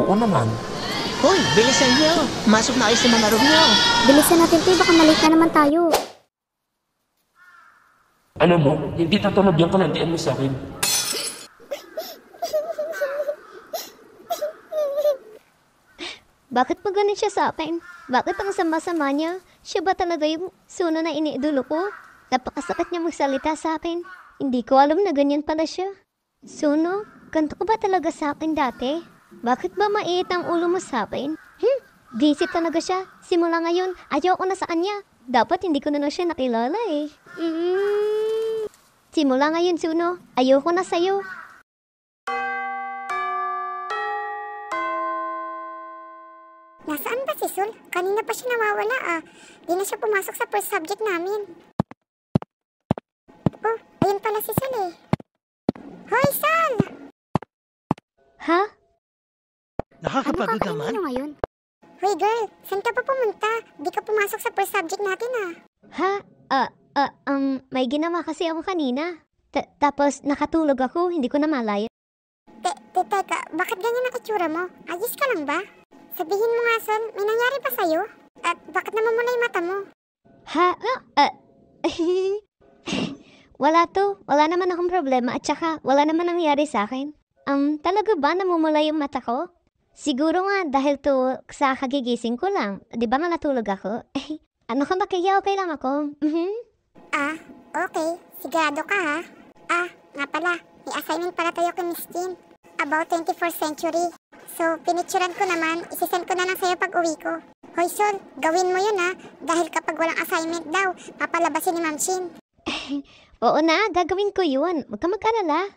Oo naman. Hoy, bilisan niyo. Masok na kayo sa mga room niyo. Bilisan natin to, baka malate na naman tayo. Alam mo, hindi tatunog yung kalandian mo sa akin. Bakit pa ganun siya sa akin? Bakit ang sama-sama niya? Siya ba talaga yung Suno na iniidolo ko? Napakasakit niya magsalita sa akin. Hindi ko alam na ganyan pala siya. Suno, ganito ka ba talaga sa akin dati? Bakit ba maiit ang ulo mo sa akin? Visit talaga siya. Simula ngayon, ayaw ko na sa kanya. Dapat hindi ko na siya nakilala eh. Simula ngayon, Suno, ayaw ko na sa'yo. Nasaan ba si Sol? Kanina pa siya nawawala ah. Di na siya pumasok sa first subject namin. Oh, ayun pala si Sol eh. Hoy, Sol! Ha? Nakakapagod Ano naman. ngayon? Hoy girl, saan ka pa pumunta? Di ka pumasok sa first subject natin ah. Ha? May ginawa kasi ako kanina. Tapos nakatulog ako, hindi ko na malaya. Teka, bakit ganyan ang itsura mo? Ayos ka lang ba? Sabihin mo nga, Sol, may nangyari pa sa'yo? At bakit namumula yung mata mo? Ha? Wala to. Wala naman akong problema at saka wala naman nangyari sa akin. Talaga ba namumula yung mata ko? Siguro nga dahil to sa kagigising ko lang. Di ba natulog ako? Ano ka ba kaya okay lang ako? Ah, okay. Sigurado ka ha? Ah, nga pala. May assignment pala tayo kay Miss Jean. About 21st century. So, pinicturan ko naman, isisend ko na lang sa'yo pag uwi ko. Hoy Sol, gawin mo yun ha. Dahil kapag walang assignment daw, papalabasin ni Ma'am Chin. Oo na, gagawin ko yun. Huwag ka mag-alala.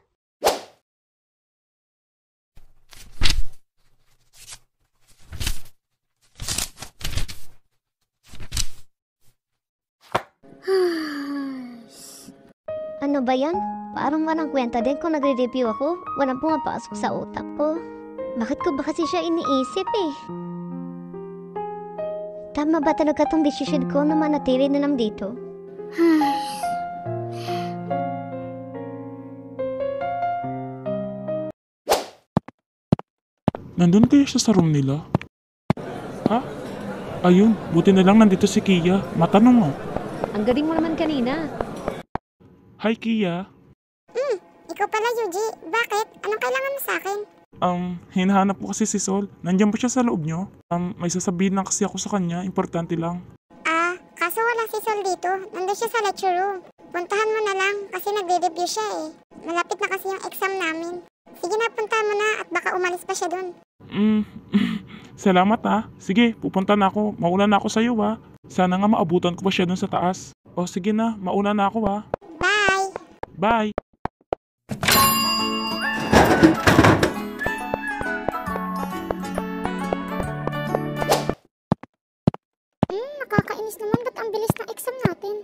Ano ba yan? Parang walang kwenta din kung nagre-review ako. Walang pumapasok sa utak ko. Bakit ko ba kasi siya iniisip eh? Tama ba talaga tong desisyon ko na manatili na lang dito? Nandun kaya siya sa room nila? Ha? Ayun, buti na lang nandito si Kia. Matanong mo. Ang galing mo naman kanina. Hi Kia. Ikaw pala, Yuji. Bakit? Anong kailangan mo sa akin? Hinahanap ko kasi si Sol. Nandiyan ba siya sa loob nyo? May sasabihin lang kasi ako sa kanya. Importante lang. Ah, kaso wala si Sol dito. Nandun siya sa lecture room. Puntahan mo na lang kasi nagre-review siya eh. Malapit na kasi yung exam namin. Sige na, puntahan mo na at baka umalis pa siya dun. Salamat ha. Sige, pupunta na ako. Mauna na ako sa'yo ha. Sana nga maabutan ko pa siya dun sa taas. O sige na, mauna na ako ha. Bye! Bye! Nakakainis naman. Ba't ang bilis ng exam natin?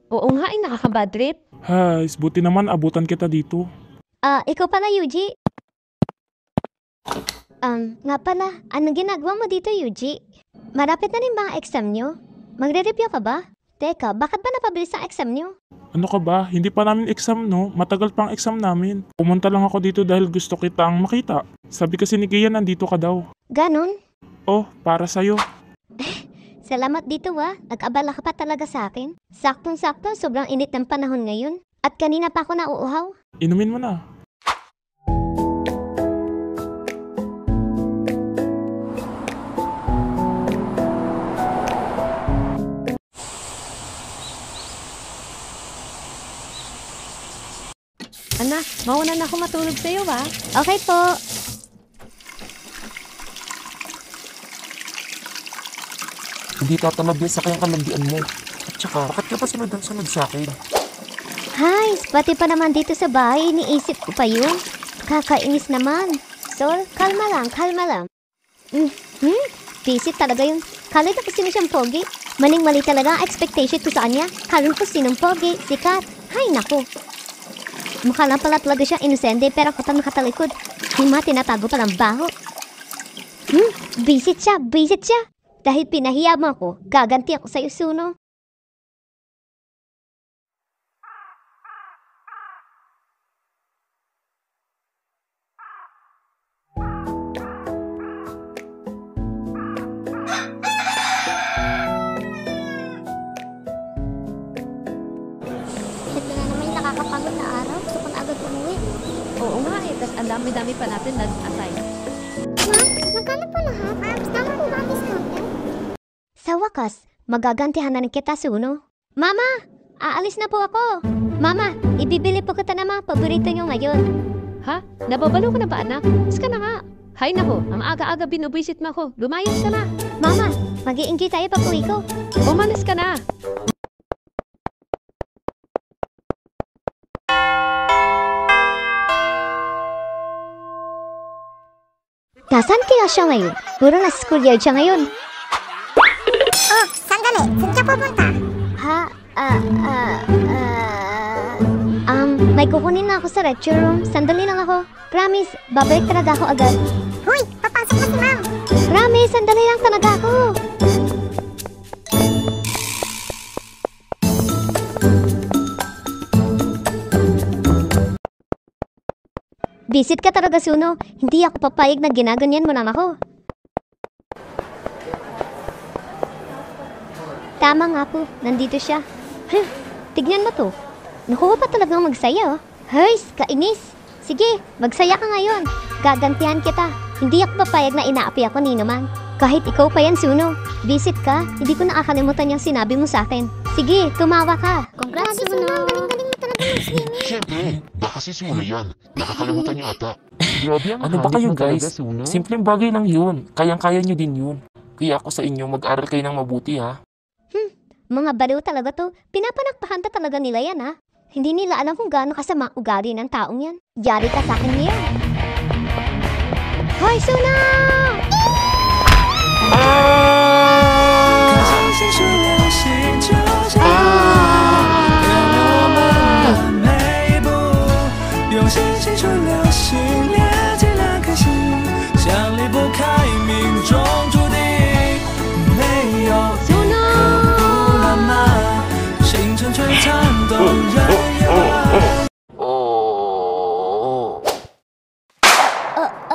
Oo nga ay nakaka-bad trip. Hay, buti naman abutan kita dito. Ikaw pala, Yuji. Nga pala, anong ginagawa mo dito, Yuji? Marapit na rin ba ang exam nyo? Magre-review ka ba? Teka, bakit ba napabilis ang exam nyo? Ano ka ba? Hindi pa namin exam no? Matagal pang exam namin. Pumunta lang ako dito dahil gusto kitang makita. Sabi kasi ni Kia nandito ka daw. Ganon? Oh, para sa'yo. Salamat dito nag-abala ka pa talaga sa akin. Saktong-sakto, sobrang init ng panahon ngayon. At kanina pa ako nauuhaw. Inumin mo na. Anak, mauna na ako matulog sa'yo Okay po. Hindi tatalab yan sa kayang kalandian mo. At saka, bakit ka pa sunod sa akin? Hay, pati pa naman dito sa bahay, iniisip ko pa yun. Kakainis naman. Sol, kalma lang. Visit talaga yun. Kala na kasi siyang pogi. Maning-mali talaga ang expectation ko sa kanya. Kala ko sinong pogi, sikat. Hay, naku. Mukha lang pala talaga siya inosente pero katang nakatalikod. May mga tinatago palang baho. Visit siya. Dahil pinahiya mo ako, gaganti ako sa'yo, Suno. ang dami-dami pa natin nag-assign. Ma'am, magkano po lahat? Tama po ba ang discount niyo? Sa wakas, magagantihan na rin kita, Suno. Mama! Aalis na po ako. Mama, ibibili po kita na mga paborito niyo ngayon. Ha? Nababalo ka na ba, anak? Mas ka na nga. Hay nako, ang aga-aga binubisit mo ako. Lumayas ka na. Mama, mag-i-enjoy tayo pag-uwi ko. Umalis ka na. Nasaan kaya siya ngayon? Puro na schoolyard siya ngayon. Oh, sandali. Saan ka pupunta? Ha? May kukunin na ako sa lecture room. Sandali lang ako. Promise, babalik talaga ako agad. Huy, papasok na si ma'am. Promise, sandali lang talaga ako. Visit ka talaga, Suno. Hindi ako papayag na ginaganyan mo lang ako. Tama nga po, nandito siya. Tignan mo to. Nakuha pa talagang magsaya, oh. Hers, kainis. Sige, magsaya ka ngayon. Gagantihan kita. Hindi ako papayag na inaapi ako ni naman. Kahit ikaw pa yan, Suno. Visit ka, hindi ko nakakalimutan yung sinabi mo sa akin. Sige, tumawa ka. Congrats, Suno. Galing-galing mo talaga mag-swimming. Siyempre, baka si Suno yan. Nakakalimutan niyo ata. Grabe ang ano ba kayo guys? Simpleng bagay lang yun. Kayang-kaya nyo din yun. Kaya ako sa inyo, mag-aral kayo ng mabuti ha. Mga baliw talaga to. Pinapanakpahan ta talaga nila yan, ha? Hindi nila alam kung gaano kasama ugali ng taong yan. Yari ka sa akin ngayon. Hoy, Suno!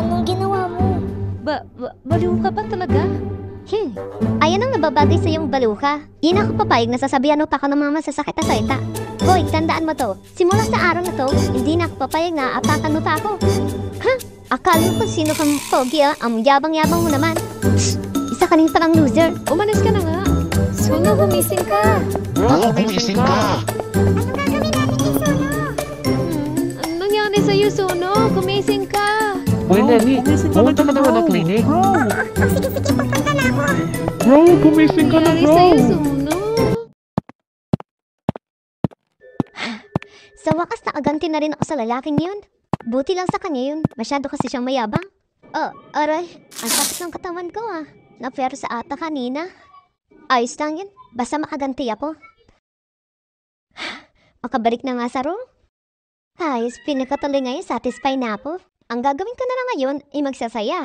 Anong ginawa mo? Baliw ka ba talaga? Ayan ang nababagay sa iyong baliw ka. Di na ako papayag na sasabihan mo pa ako ng mga masasakit na salita. Hoy, tandaan mo to. Simula sa araw na to, hindi na ako papayag na apakan mo pa ako. Ha? Akala mo kung sino kang pogi, ah. Ang yabang-yabang mo naman. Psst! Isa ka rin palang loser. Umalis ka na nga. Suno, gumising ka. Oo, gumising ka. Anong gagawin natin kay Suno? Anong nangyari sa'yo, Suno? Gumising ka. Uy, Lenny, pumunta ka naman ng clinic. Sige, pupunta na ako. Bro, gumising ka na, Nangyari bro. sa'yo, Suno. Sa wakas nakaganti na rin ako sa lalaking yun. Buti lang sa kanya yun. Masyado kasi siyang mayabang. Oh, aray. Ang sakit ng katawan ko, ah. Na-pero sa ata kanina. Ayos lang yun. Basta makaganti ako. Makabalik na nga sa room. Ayos, pinakatuloy ngayon. Satisfy na ako. Ang gagawin ko na lang ngayon ay magsasaya.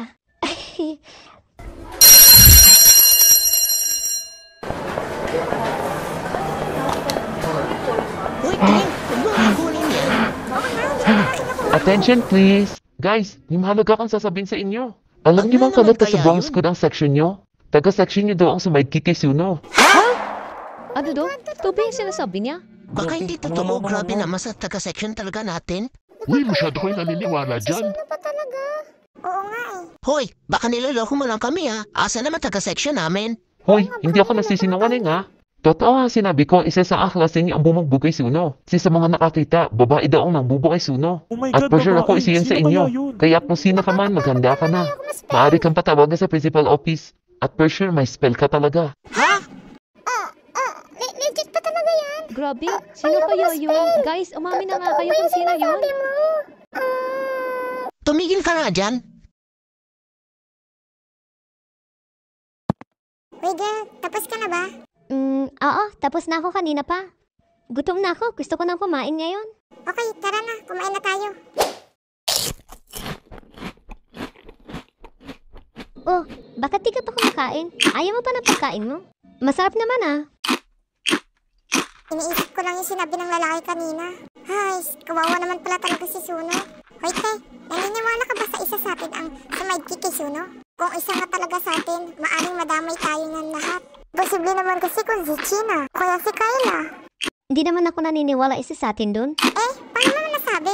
Uy, Ting, huwag mo kukunin yan. Attention please. Guys, may mahalaga kang sasabihin sa inyo. Alam niyo bang Ano naman kalata sa kaya Bronx yun? Code ang section nyo? Taga-section nyo daw ang sumaidki kay Suno. Ano do? Tubi yung sinasabi niya? Baka hindi totoo. Grabe naman sa taga-section talaga natin. Uy, masyado kayo naniniwala dyan. Oo nga eh. Hoy, baka niloloko mo lang kami ha. Asa naman taga-section namin? Hoy, hindi ako nagsisinungaling ha. Totoo nga sinabi ko, isa sa aklase niya ang bumugbog kay Suno. Kasi sa mga nakakita, babae daw ang nangbubo kay Suno. Oh my At God, for sure ako babae. isa yan sa Sino inyo. kaya yun? Kaya kung sino ka man, maghanda ka na. Maaari kang patawagan sa principal office. At for sure, may spell ka talaga. Ha? Legit pa talaga yan. Grabe, sino kaya yun? Guys, umamin na nga kayo kung sino yun. Tumigil ka na dyan. Uy girl, tapos ka na ba? Oo, tapos na ako kanina pa. Gutom na ako, gusto ko nang kumain ngayon. Okay, tara na. Kumain na tayo. Oh, bakit di ka pa kumakain? Ayaw mo pa ng pagkain mo? Masarap naman ah. Iniisip ko lang yung sinabi ng lalaki kanina. Ay, kawawa naman pala talaga si Suno. Hoy te, naniniwala ka ba sa isa sa atin ang sumaidki kay Suno? Kung isa nga talaga sa atin, maaring madamay tayo ng lahat. Posible naman kasi kung si China, o kaya si Kyla. Hindi naman ako naniniwala isa sa atin dun. Eh, paano mo nasabi?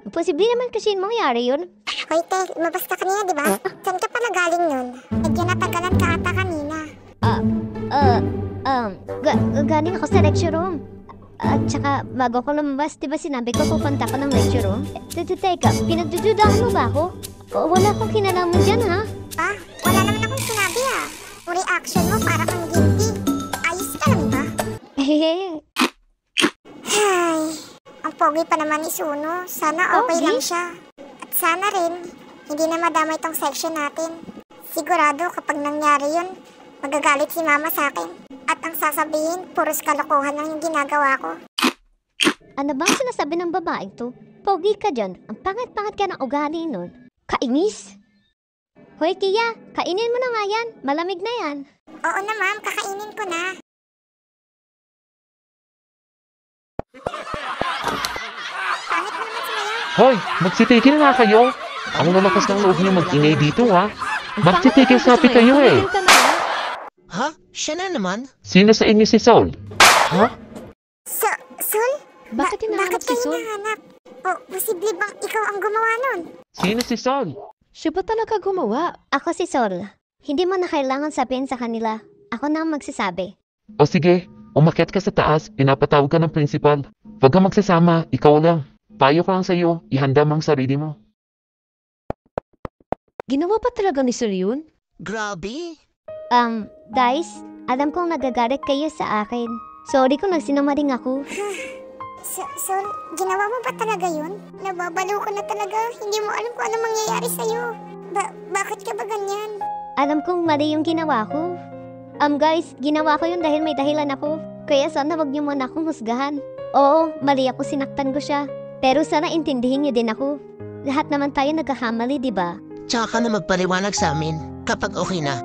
Posible naman kasi mangyari yun. Hoy, te, lumabas ka kanina, di ba? Saan ka pala galing nun? Medyo natagalan ka ata kanina. Galing ako sa lecture room. At saka, bago ko lumabas, di ba sinabi ko pupunta ko ng lecture room? Teka, pinagdududahan mo ba ako? Wala akong kinalaman dyan, ha? Ah, wala naman akong sinabi ah. Yung reaction mo para kang guilty. Ayos ka lang ba? Hehehe. Ay, ang pogi pa naman ni Suno. Sana okay Pogi? lang siya. At sana rin, hindi na madamay tong section natin. Sigurado kapag nangyari yun, magagalit si mama sa akin. At ang sasabihin, puros kalokohan lang yung ginagawa ko. Ano bang sinasabi ng babaeng to? Pogi ka dyan. Ang pangat-pangat ka ng ugali nun. Kainis? Hoy, Kia, kainin mo na nga yan. Malamig na yan. Oo na ma'am, kakainin ko na. Pangit mo naman sumayaw. Hoy, magsitigil na kayo. Ang lalakas ng loob niyo mag-ingay dito ha. Magsitigil sabi kayo eh. Tumigil ka na, ha? Ha? Siya na naman? Sino sa inyo si Saul? Ha? Sul? Bakit hinahanap si Sol? hinahanap? O, posible bang ikaw ang gumawa nun? Sino si Saul? Siya ba talaga gumawa? Ako si Sol. Hindi mo na kailangan sabihin sa kanila. Ako na ang magsasabi. O sige, umakyat ka sa taas, pinapatawag ka ng principal. Huwag kang magsasama, ikaw lang. Payo ko lang sa'yo, ihanda mo ang sarili mo. Ginawa ba talaga ni Sol yun? Grabe. Guys, alam kong nagagalit kayo sa akin. Sorry kung nagsinungaling ako. Sul, ginawa mo ba talaga yun? Nababalo ko na talaga. Hindi mo alam kung ano mangyayari sa'yo. Bakit ka ba ganyan? Alam kong mali yung ginawa ko. Guys, ginawa ko yun dahil may dahilan ako. Kaya sana wag niyo muna akong husgahan. Oo, mali ako, sinaktan ko siya. Pero sana intindihin niyo din ako. Lahat naman tayo nagkakamali, di ba? Tsaka ka na magpaliwanag sa amin kapag okay na.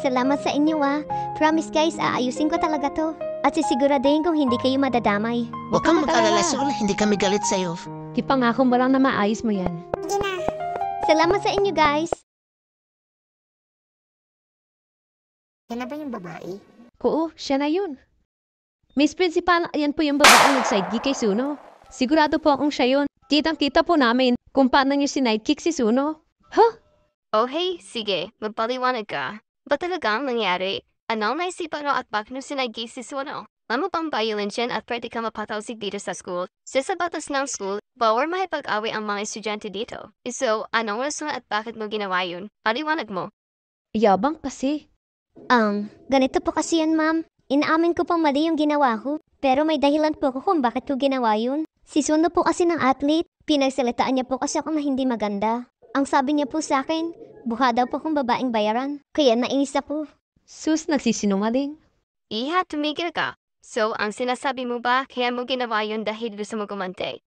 Salamat sa inyo Promise guys, aayusin ko talaga to. At sisiguraduhin kong hindi kayo madadamay. Huwag kang mag-alala, Sol. Hindi kami galit sa'yo. Ipangako mo lang na maayos mo yan. Sige na. Salamat sa inyo guys. Yan na ba yung babae? Oo, siya na yun. Miss Principal, ayan po yung babaeng nag-sidekick kay Suno. Sigurado po akong siya yun. Kitang-kita po namin kung paano niyo sidekick si Suno. Huh? Okay, sige. Magpaliwanag ka. Ba talaga ang nangyari? Anong naisipan mo at bakit mo sidekick si Suno? Alam mo bang violence yan at pwede ka mapatawsig dito sa school? Sa batas ng school, bawal makipag-away ang mga estudyante dito. So, anong rason at bakit mo ginawa yun? Paliwanag mo. Yabang kasi. Ganito po kasi yan ma'am. Inaamin ko pang mali yung ginawa ko. Pero may dahilan po ko kung bakit ko ginawa yun. Si Suno po kasi ng athlete. Pinagsalitaan niya po kasi ako na hindi maganda. Ang sabi niya po sa akin, buha daw po kong babaeng bayaran. Kaya nainis ako. Sus, nagsisinungaling. Iha, tumigil ka. So, ang sinasabi mo ba, kaya mo ginawa yun dahil gusto mo gumante?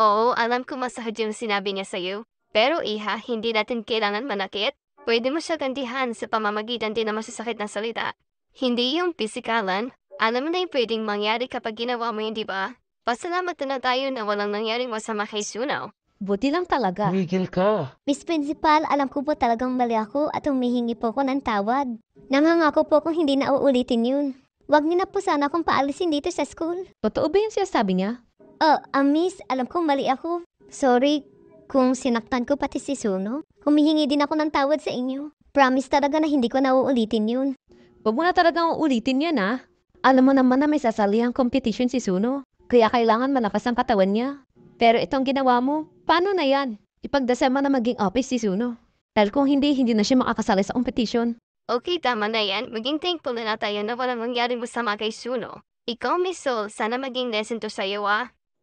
Oo, alam ko masahod yung sinabi niya sa'yo. Pero Iha, hindi natin kailangan manakit. Pwede mo siya gantihan sa pamamagitan din na masasakit na salita. Hindi yung pisikalan. Alam mo na yung pwedeng mangyari kapag ginawa mo yun, di ba? Pasalamat na tayo na walang nangyaring masama kay Suno. Buti lang talaga. Tumigil ka. Miss Principal, alam ko po talagang mali ako at humihingi po ko ng tawad. Nangangako po kung hindi na uulitin yun. Huwag niyo na po sana akong paalisin dito sa school. Totoo ba yung sinasabi niya? Miss, alam kong mali ako. Sorry kung sinaktan ko pati si Suno. Humihingi din ako ng tawad sa inyo. Promise talaga na hindi ko na uulitin yun. Huwag mo na talagang uulitin yan, ha? Alam mo naman na may sasalihang competition si Suno. Kaya kailangan malakas ang katawan niya. Pero itong ginawa mo, paano na yan? Ipagdasal mo na maging office si Suno. Dahil kung hindi na siya makakasali sa competition. Okay, tama na yan. Maging thankful na tayo na walang mangyaring masama kay Suno. Ikaw, Miss Sol, sana maging lesson to sa'yo,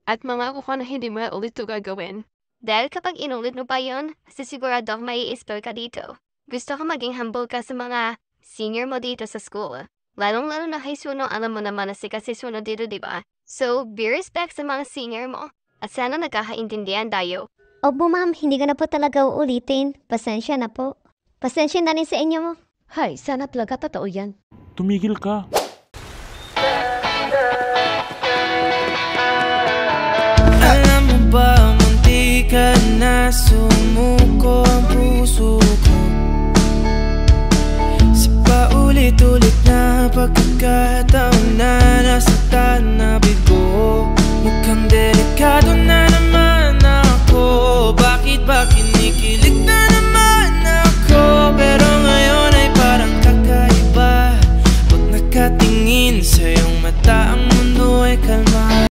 At mangako ko na hindi mo ulit ito gagawin. Dahil kapag inulit mo pa yun, sisigurado may i-spell ka dito. Gusto ko maging humble ka sa mga senior mo dito sa school. Lalong-lalo na kay Suno, alam mo naman na si Suno dito, diba? So, be respect sa mga senior mo. At sana nagkakaintindihan tayo. Opo ma'am, hindi ko na po talaga uulitin. Pasensya na po. Pasensya na rin sa inyo mo. Hay, sana talaga totoo yan. Tumigil ka. Alam mo ba, munti ka na sumuko ang puso ko sa paulit-ulit na pagkakat